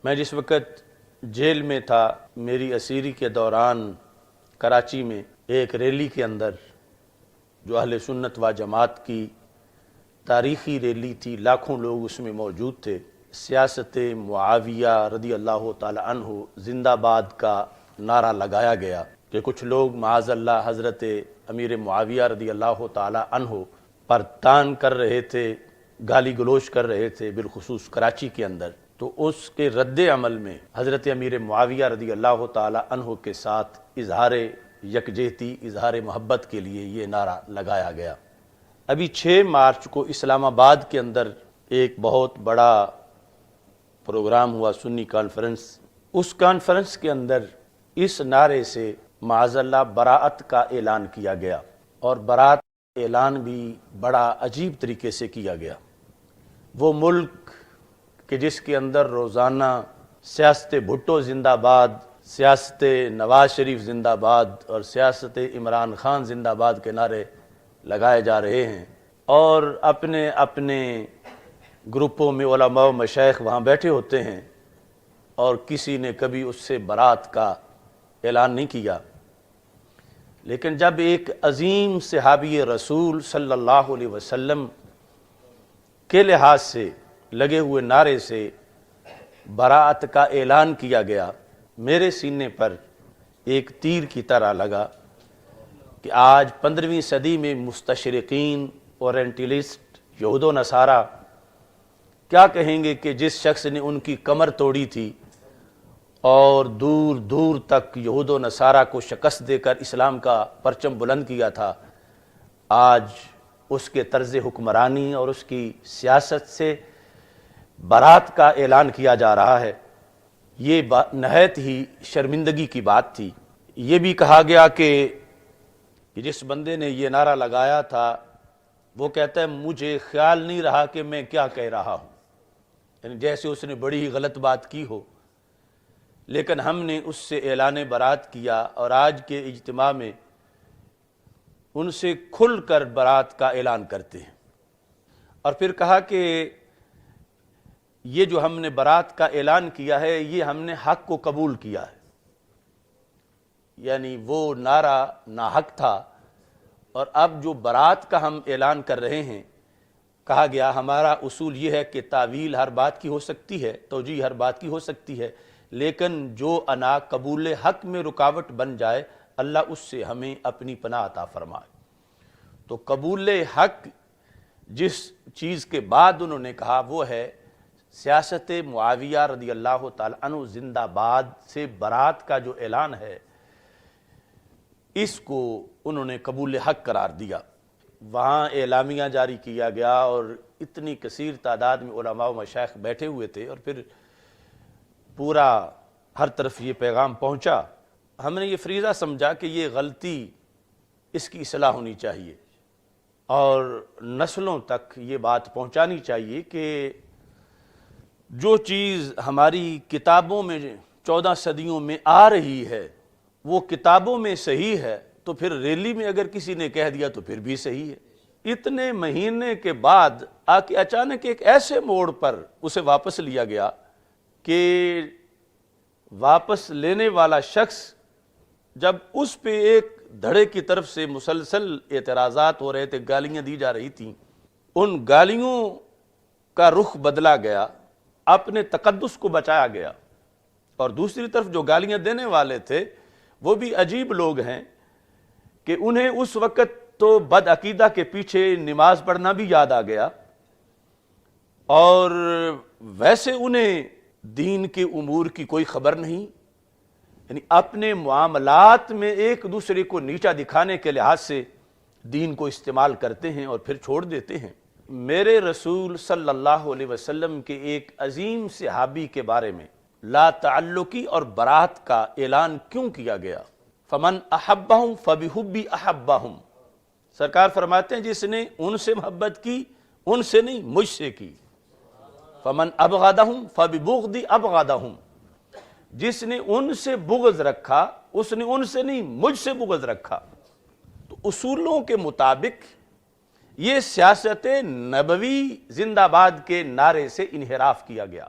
میں جس وقت جیل میں تھا، میری اسیری کے دوران کراچی میں ایک ریلی کے اندر جو اہل سنت و جماعت کی تاریخی ریلی تھی، لاکھوں لوگ اس میں موجود تھے، سیاست معاویہ رضی اللہ تعالی عنہ زندہ باد کا نعرہ لگایا گیا کہ کچھ لوگ معاذ اللہ حضرت امیر معاویہ رضی اللہ تعالی عنہ پر تان کر رہے تھے، گالی گلوچ کر رہے تھے، بالخصوص کراچی کے اندر۔ تو اس کے رد عمل میں حضرت امیر معاویہ رضی اللہ تعالی عنہ کے ساتھ اظہار یکجہتی، اظہار محبت کے لیے یہ نعرہ لگایا گیا۔ ابھی 6 مارچ کو اسلام آباد کے اندر ایک بہت بڑا پروگرام ہوا، سنی کانفرنس۔ اس کانفرنس کے اندر اس نعرے سے معاذ اللہ براءت کا اعلان کیا گیا، اور براءت کا اعلان بھی بڑا عجیب طریقے سے کیا گیا۔ وہ ملک کہ جس کے اندر روزانہ سیاست بھٹو زندہ باد، سیاست نواز شریف زندہ باد اور سیاست عمران خان زندہ باد کے نعرے لگائے جا رہے ہیں، اور اپنے اپنے گروپوں میں علماء و مشائخ وہاں بیٹھے ہوتے ہیں، اور کسی نے کبھی اس سے برات کا اعلان نہیں کیا۔ لیکن جب ایک عظیم صحابی رسول صلی اللہ علیہ وسلم کے لحاظ سے لگے ہوئے نعرے سے براءت کا اعلان کیا گیا، میرے سینے پر ایک تیر کی طرح لگا کہ آج 15ویں صدی میں مستشرقین، اورینٹلسٹ، یہود و نصارہ کیا کہیں گے کہ جس شخص نے ان کی کمر توڑی تھی اور دور دور تک یہود و نصارہ کو شکست دے کر اسلام کا پرچم بلند کیا تھا، آج اس کے طرز حکمرانی اور اس کی سیاست سے برات کا اعلان کیا جا رہا ہے۔ یہ نہایت ہی شرمندگی کی بات تھی۔ یہ بھی کہا گیا کہ جس بندے نے یہ نعرہ لگایا تھا وہ کہتا ہے مجھے خیال نہیں رہا کہ میں کیا کہہ رہا ہوں، یعنی جیسے اس نے بڑی ہی غلط بات کی ہو۔ لیکن ہم نے اس سے اعلان برات کیا، اور آج کے اجتماع میں ان سے کھل کر برات کا اعلان کرتے ہیں۔ اور پھر کہا کہ یہ جو ہم نے برات کا اعلان کیا ہے، یہ ہم نے حق کو قبول کیا ہے، یعنی وہ نعرہ ناحق تھا، اور اب جو برات کا ہم اعلان کر رہے ہیں، کہا گیا ہمارا اصول یہ ہے کہ تعویل ہر بات کی ہو سکتی ہے، توجیہ ہر بات کی ہو سکتی ہے، لیکن جو انا قبول حق میں رکاوٹ بن جائے، اللہ اس سے ہمیں اپنی پناہ عطا فرمائے۔ تو قبول حق جس چیز کے بعد انہوں نے کہا وہ ہے سیاست معاویہ رضی اللہ تعالی عنہ زندہ باد سے برات کا جو اعلان ہے، اس کو انہوں نے قبول حق قرار دیا۔ وہاں اعلامیہ جاری کیا گیا، اور اتنی کثیر تعداد میں علماء و مشائخ بیٹھے ہوئے تھے، اور پھر پورا ہر طرف یہ پیغام پہنچا۔ ہم نے یہ فریضہ سمجھا کہ یہ غلطی، اس کی اصلاح ہونی چاہیے، اور نسلوں تک یہ بات پہنچانی چاہیے کہ جو چیز ہماری کتابوں میں 14 صدیوں میں آ رہی ہے وہ کتابوں میں صحیح ہے، تو پھر ریلی میں اگر کسی نے کہہ دیا تو پھر بھی صحیح ہے۔ اتنے مہینے کے بعد آ کے اچانک ایک ایسے موڑ پر اسے واپس لیا گیا کہ واپس لینے والا شخص جب اس پہ ایک دھڑے کی طرف سے مسلسل اعتراضات ہو رہے تھے، گالیاں دی جا رہی تھیں، ان گالیوں کا رخ بدلا گیا، اپنے تقدس کو بچایا گیا، اور دوسری طرف جو گالیاں دینے والے تھے وہ بھی عجیب لوگ ہیں کہ انہیں اس وقت تو بد عقیدہ کے پیچھے نماز پڑھنا بھی یاد آ گیا، اور ویسے انہیں دین کے امور کی کوئی خبر نہیں، یعنی اپنے معاملات میں ایک دوسرے کو نیچا دکھانے کے لحاظ سے دین کو استعمال کرتے ہیں اور پھر چھوڑ دیتے ہیں۔ میرے رسول صلی اللہ علیہ وسلم کے ایک عظیم صحابی کے بارے میں لا تعلقی اور برات کا اعلان کیوں کیا گیا؟ فمن احبہم فبحبی احبہم، سرکار فرماتے ہیں جس نے ان سے محبت کی، ان سے نہیں مجھ سے کی۔ فمن ابغضہم فببغضی ابغضہم، جس نے ان سے بغض رکھا اس نے ان سے نہیں مجھ سے بغض رکھا۔ تو اصولوں کے مطابق یہ سیاست نبوی زندہ باد کے نعرے سے انحراف کیا گیا۔